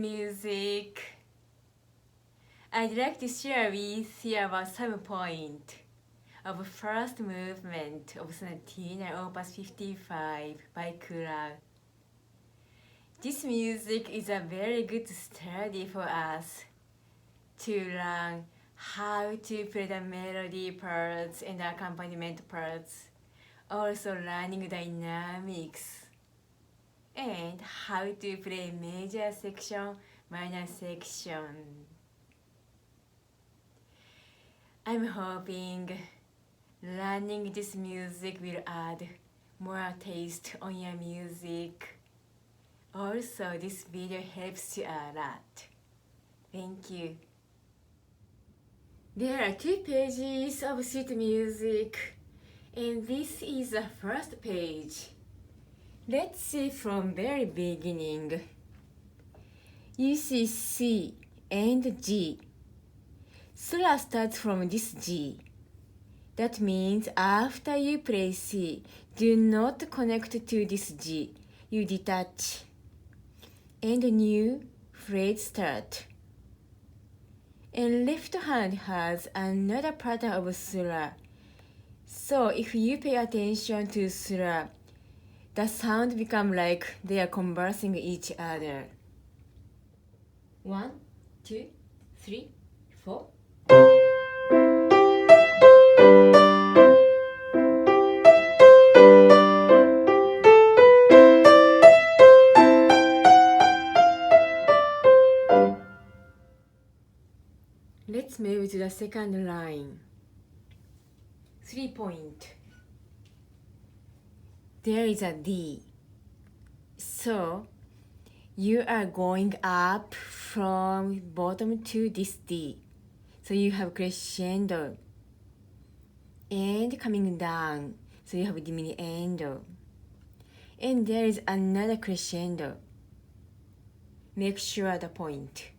music. I'd like to share with you about some point of first movement of Sonatina Opus 55 by Kuhlau. This music is a very good study for us to learn how to play the melody parts and accompaniment parts, also learning dynamics, and how to play major section, minor section. I'm hoping learning this music will add more taste on your music. Also, this video helps you a lot. Thank you. There are 2 pages of sheet music, and this is the first page. Let's see from very beginning. You see C and G. Sura starts from this G. That means after you play C, do not connect to this G. You detach. And a new phrase start. And left hand has another pattern of sura. So if you pay attention to sura, the sound become like they are conversing each other. 1, 2, 3, 4. Let's move to the second line. 3 point. There is a D. So you are going up from bottom to this D. So you have crescendo. And coming down. So you have diminuendo. And there is another crescendo. Make sure the point.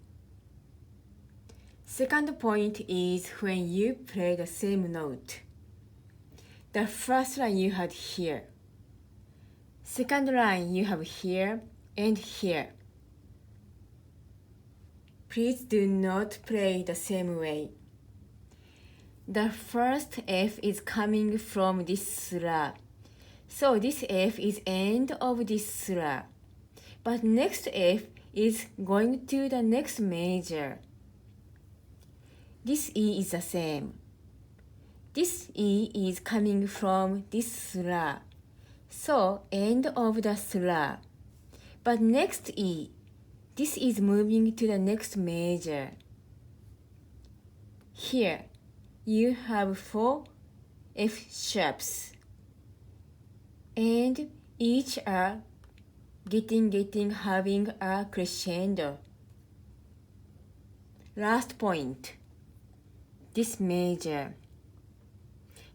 Second point is when you play the same note. The first line you had here. Second line you have here and here. Please do not play the same way. The first F is coming from this sura. So this F is end of this sura. But next F is going to the next major. This E is the same. This E is coming from this sura. So end of the sura. But next E, this is moving to the next major. Here, you have 4 F sharps. And each are having a crescendo. Last point. This major.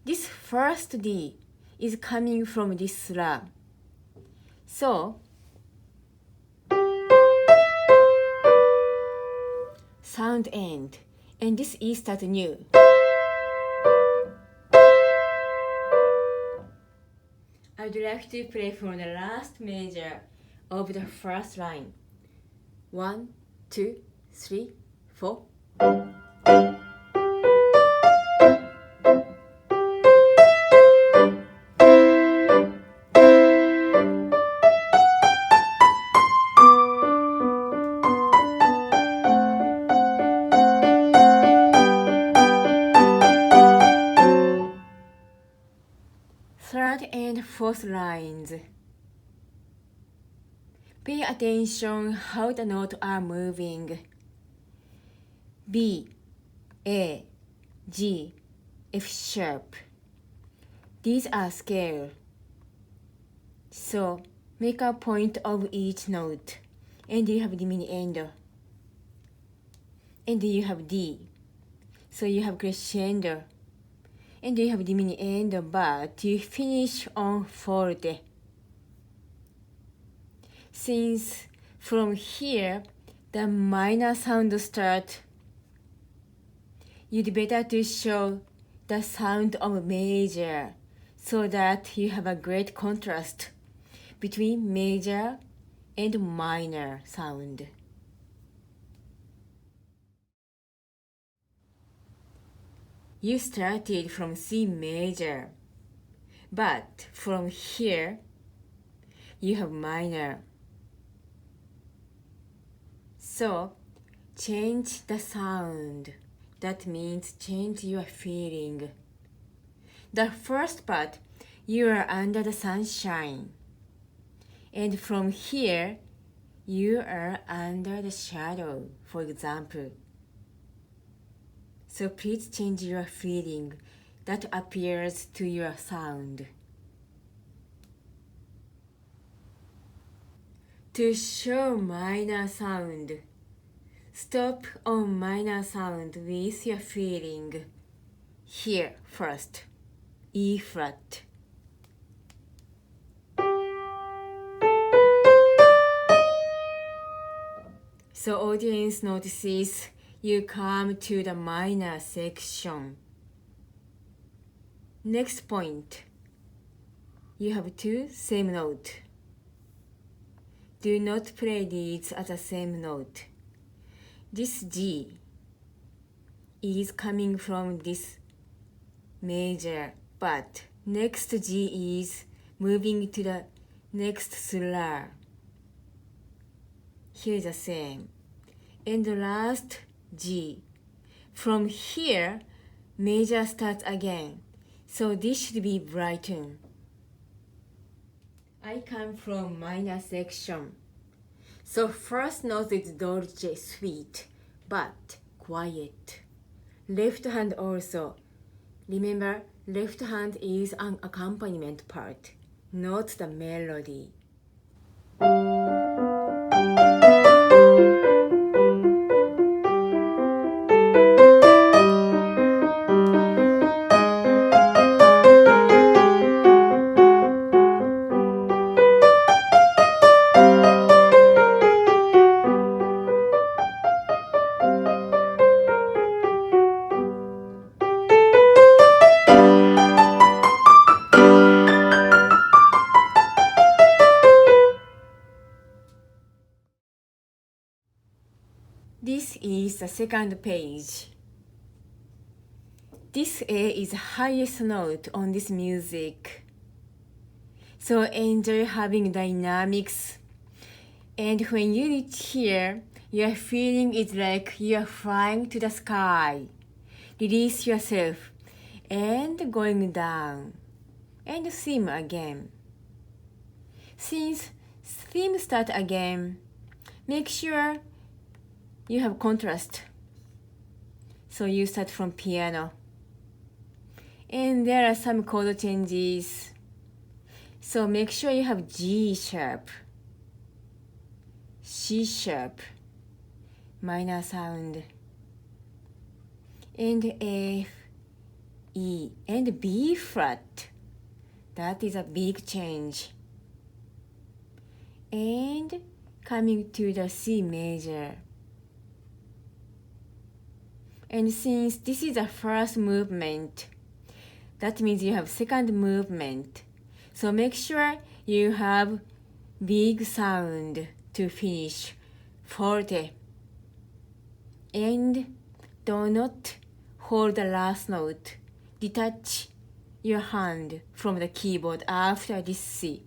This first D is coming from this sura. So, sound end, and this E start new. I'd like to play from the last major of the first line. 1, 2, 3, 4. Third and fourth lines. Pay attention how the notes are moving. B, A, G, F sharp. These are scale. So make a point of each note. And you have diminuendo. And you have D. So you have crescendo. And you have diminuendo, but you finish on forte. Since from here the minor sound start, you'd better to show the sound of major so that you have a great contrast between major and minor sound. you started from C major, but from here you have minor. So change the sound. That means change your feeling. The first part, you are under the sunshine. And from here, you are under the shadow, for example. So please change your feeling that appears to your sound. To show minor sound, stop on minor sound with your feeling. Here first, E flat. So audience notices you come to the minor section. Next point, you have two same notes. Do not play these as the same note. This G is coming from this major, but next G is moving to the next slur. Here is the same. And the last G. From here, major starts again. So this should be brightened. I come from minor section. So first note is dolce, sweet, but quiet. Left hand also. Remember, left hand is an accompaniment part, not the melody. This is the second page. This A is the highest note on this music. So enjoy having dynamics. And when you reach here, your feeling is like you are flying to the sky. Release yourself and going down. And theme again. Since theme start again, make sure you have contrast. So you start from piano. And there are some chord changes. So make sure you have G sharp, C sharp, minor sound, and F, E, and B flat. That is a big change. And coming to the C major. And since this is the first movement, that means you have second movement. So make sure you have big sound to finish forte. And do not hold the last note. Detach your hand from the keyboard after this C.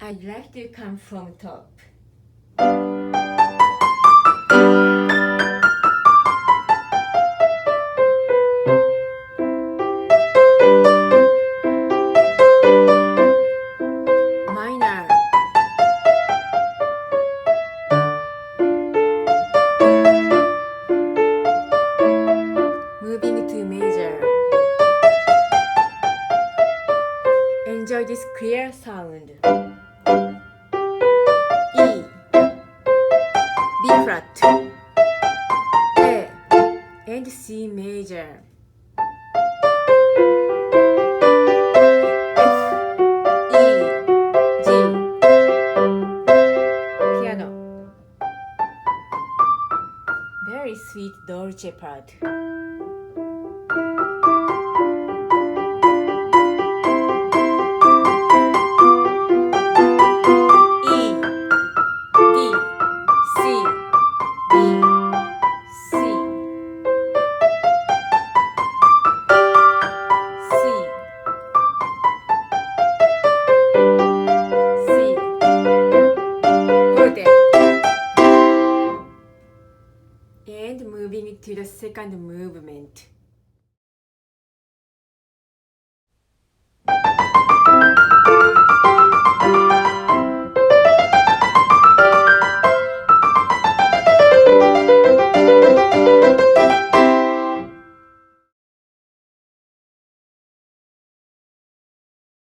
I'd like to come from top. Minor. Moving to major. Enjoy this clear sound. E, B flat, A, and C major. F, E, G, piano. Very sweet dolce part. to the second movement.